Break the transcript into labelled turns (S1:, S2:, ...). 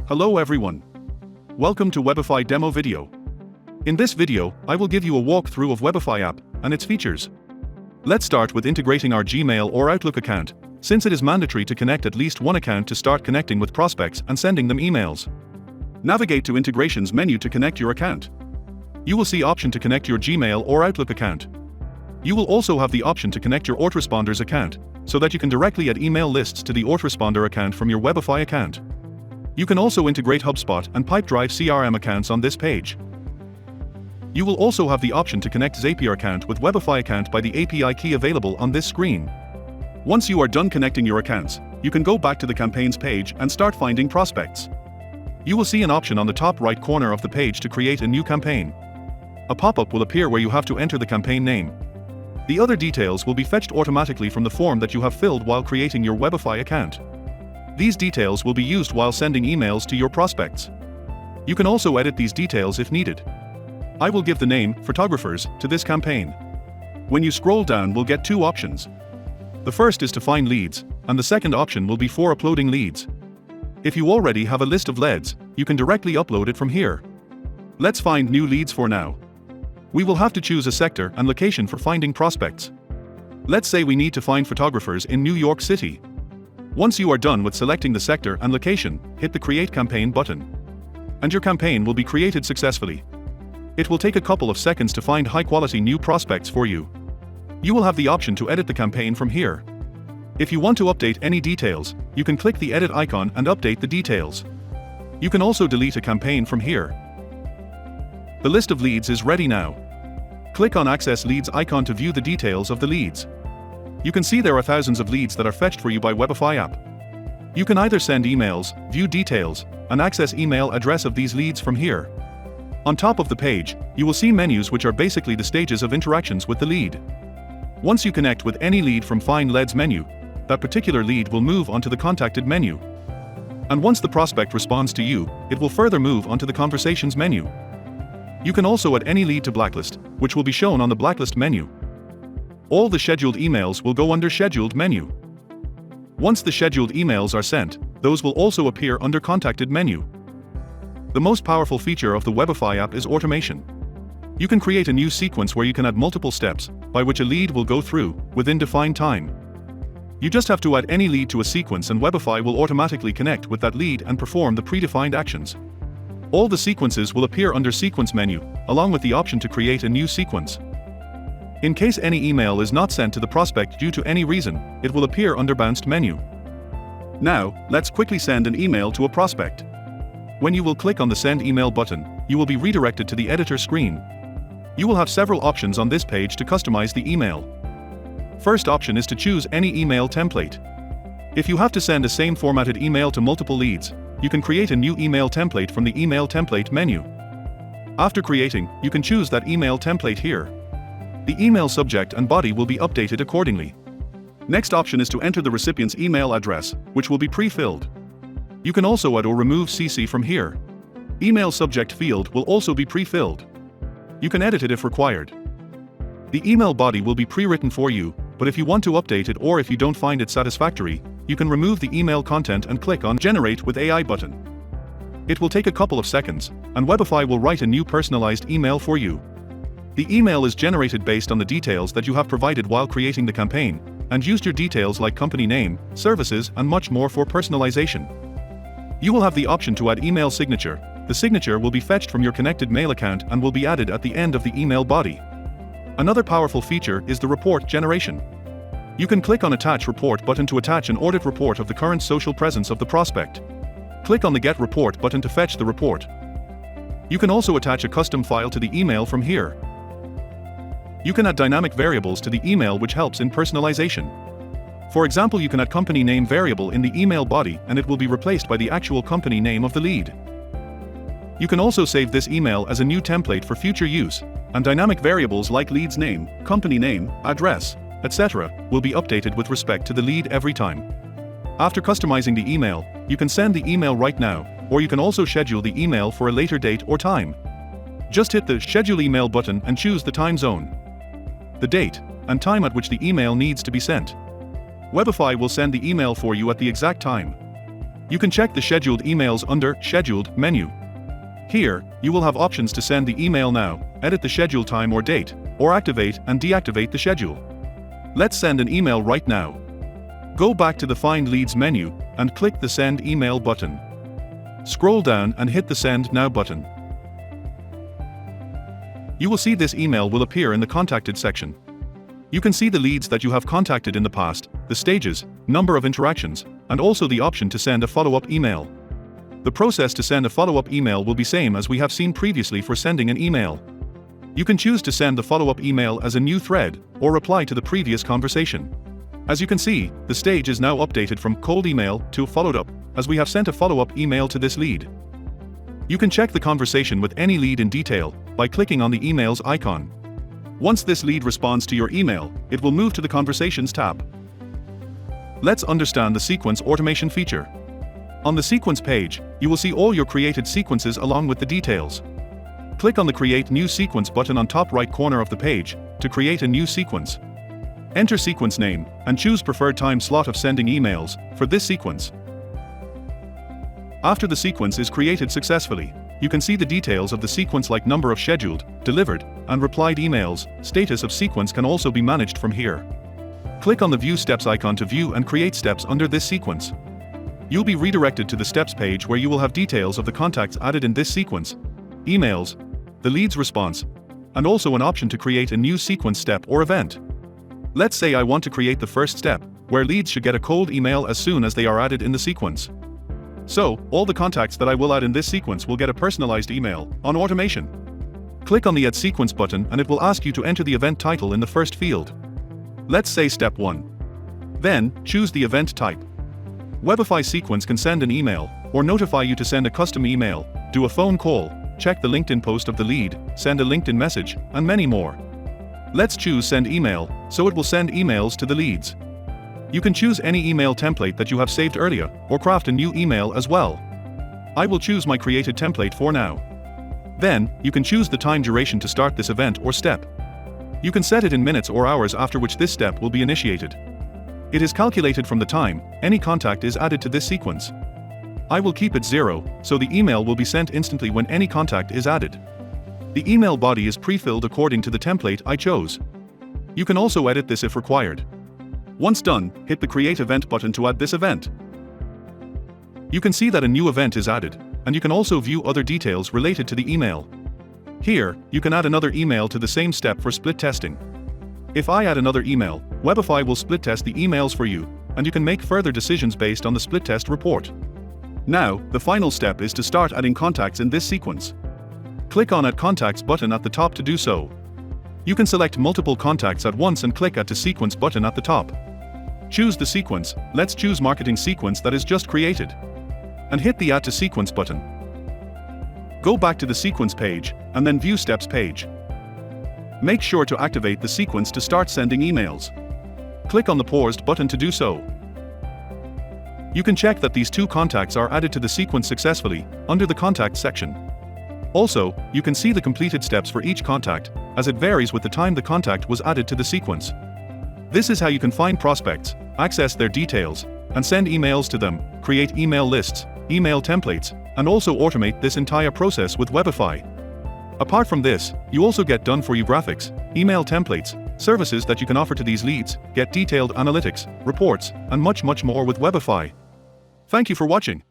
S1: Hello everyone. Welcome to Webify demo video. In this video, I will give you a walkthrough of Webify app and its features. Let's start with integrating our Gmail or Outlook account, since it is mandatory to connect at least one account to start connecting with prospects and sending them emails. Navigate to Integrations menu to connect your account. You will see option to connect your Gmail or Outlook account. You will also have the option to connect your autoresponders account, so that you can directly add email lists to the autoresponder account from your Webify account. You can also integrate HubSpot and Pipedrive CRM accounts on this page. You will also have the option to connect Zapier account with Webify account by the API key available on this screen. Once you are done connecting your accounts, you can go back to the campaigns page and start finding prospects. You will see an option on the top right corner of the page to create a new campaign. A pop-up will appear where you have to enter the campaign name. The other details will be fetched automatically from the form that you have filled while creating your Webify account. These details will be used while sending emails to your prospects. You can also edit these details if needed. I will give the name, Photographers, to this campaign. When you scroll down, we'll get two options. The first is to find leads, and the second option will be for uploading leads. If you already have a list of leads, you can directly upload it from here. Let's find new leads for now. We will have to choose a sector and location for finding prospects. Let's say we need to find photographers in New York City. Once you are done with selecting the sector and location, hit the Create Campaign button. And your campaign will be created successfully. It will take a couple of seconds to find high-quality new prospects for you. You will have the option to edit the campaign from here. If you want to update any details, you can click the edit icon and update the details. You can also delete a campaign from here. The list of leads is ready now. Click on Access Leads icon to view the details of the leads. You can see there are thousands of leads that are fetched for you by Webify app. You can either send emails, view details, and access email address of these leads from here. On top of the page, you will see menus which are basically the stages of interactions with the lead. Once you connect with any lead from Find Leads menu, that particular lead will move onto the Contacted menu. And once the prospect responds to you, it will further move onto the Conversations menu. You can also add any lead to blacklist, which will be shown on the Blacklist menu. All the scheduled emails will go under Scheduled menu. Once the scheduled emails are sent, those will also appear under Contacted menu. The most powerful feature of the Webify app is automation. You can create a new sequence where you can add multiple steps, by which a lead will go through, within defined time. You just have to add any lead to a sequence and Webify will automatically connect with that lead and perform the predefined actions. All the sequences will appear under Sequence menu, along with the option to create a new sequence. In case any email is not sent to the prospect due to any reason, it will appear under Bounced menu. Now, let's quickly send an email to a prospect. When you will click on the Send Email button, you will be redirected to the editor screen. You will have several options on this page to customize the email. First option is to choose any email template. If you have to send a same formatted email to multiple leads, you can create a new email template from the Email Template menu. After creating, you can choose that email template here. The email subject and body will be updated accordingly. Next option is to enter the recipient's email address, which will be pre-filled. You can also add or remove CC from here. Email subject field will also be pre-filled. You can edit it if required. The email body will be pre-written for you, but if you want to update it or if you don't find it satisfactory, you can remove the email content and click on Generate with AI button. It will take a couple of seconds, and Webify will write a new personalized email for you. The email is generated based on the details that you have provided while creating the campaign, and used your details like company name, services, and much more for personalization. You will have the option to add email signature. The signature will be fetched from your connected mail account and will be added at the end of the email body. Another powerful feature is the report generation. You can click on Attach Report button to attach an audit report of the current social presence of the prospect. Click on the Get Report button to fetch the report. You can also attach a custom file to the email from here. You can add dynamic variables to the email which helps in personalization. For example, you can add company name variable in the email body and it will be replaced by the actual company name of the lead. You can also save this email as a new template for future use, and dynamic variables like lead's name, company name, address, etc. will be updated with respect to the lead every time. After customizing the email, you can send the email right now, or you can also schedule the email for a later date or time. Just hit the Schedule Email button and choose the time zone, the date, and time at which the email needs to be sent. Webify will send the email for you at the exact time. You can check the scheduled emails under Scheduled menu. Here, you will have options to send the email now, edit the schedule time or date, or activate and deactivate the schedule. Let's send an email right now. Go back to the Find Leads menu and click the Send Email button. Scroll down and hit the Send Now button. You will see this email will appear in the Contacted section. You can see the leads that you have contacted in the past, the stages, number of interactions, and also the option to send a follow-up email. The process to send a follow-up email will be same as we have seen previously for sending an email. You can choose to send the follow-up email as a new thread, or reply to the previous conversation. As you can see, the stage is now updated from cold email to followed up, as we have sent a follow-up email to this lead. You can check the conversation with any lead in detail by clicking on the emails icon. Once this lead responds to your email, it will move to the Conversations tab. Let's understand the sequence automation feature. On the sequence page, you will see all your created sequences along with the details. Click on the Create New Sequence button on top right corner of the page to create a new sequence. Enter sequence name and choose preferred time slot of sending emails for this sequence. After the sequence is created successfully, you can see the details of the sequence like number of scheduled, delivered, and replied emails. Status of sequence can also be managed from here. Click on the View Steps icon to view and create steps under this sequence. You'll be redirected to the Steps page where you will have details of the contacts added in this sequence, emails, the lead's response, and also an option to create a new sequence step or event. Let's say I want to create the first step, where leads should get a cold email as soon as they are added in the sequence. So, all the contacts that I will add in this sequence will get a personalized email on automation. Click on the Add Sequence button and it will ask you to enter the event title in the first field. Let's say Step 1. Then, choose the event type. Webify sequence can send an email, or notify you to send a custom email, do a phone call, check the LinkedIn post of the lead, send a LinkedIn message, and many more. Let's choose Send Email, so it will send emails to the leads. You can choose any email template that you have saved earlier, or craft a new email as well. I will choose my created template for now. Then, you can choose the time duration to start this event or step. You can set it in minutes or hours after which this step will be initiated. It is calculated from the time any contact is added to this sequence. I will keep it 0, so the email will be sent instantly when any contact is added. The email body is pre-filled according to the template I chose. You can also edit this if required. Once done, hit the Create Event button to add this event. You can see that a new event is added, and you can also view other details related to the email. Here, you can add another email to the same step for split testing. If I add another email, Webify will split test the emails for you, and you can make further decisions based on the split test report. Now, the final step is to start adding contacts in this sequence. Click on Add Contacts button at the top to do so. You can select multiple contacts at once and click Add to Sequence button at the top. Choose the sequence. Let's choose Marketing Sequence that is just created. And hit the Add to Sequence button. Go back to the Sequence page, and then View Steps page. Make sure to activate the sequence to start sending emails. Click on the Paused button to do so. You can check that these two contacts are added to the sequence successfully, under the Contact section. Also, you can see the completed steps for each contact, as it varies with the time the contact was added to the sequence. This is how you can find prospects, access their details, and send emails to them, create email lists, email templates, and also automate this entire process with Webify. Apart from this, you also get done-for-you graphics, email templates, services that you can offer to these leads, get detailed analytics, reports, and much more with Webify. Thank you for watching.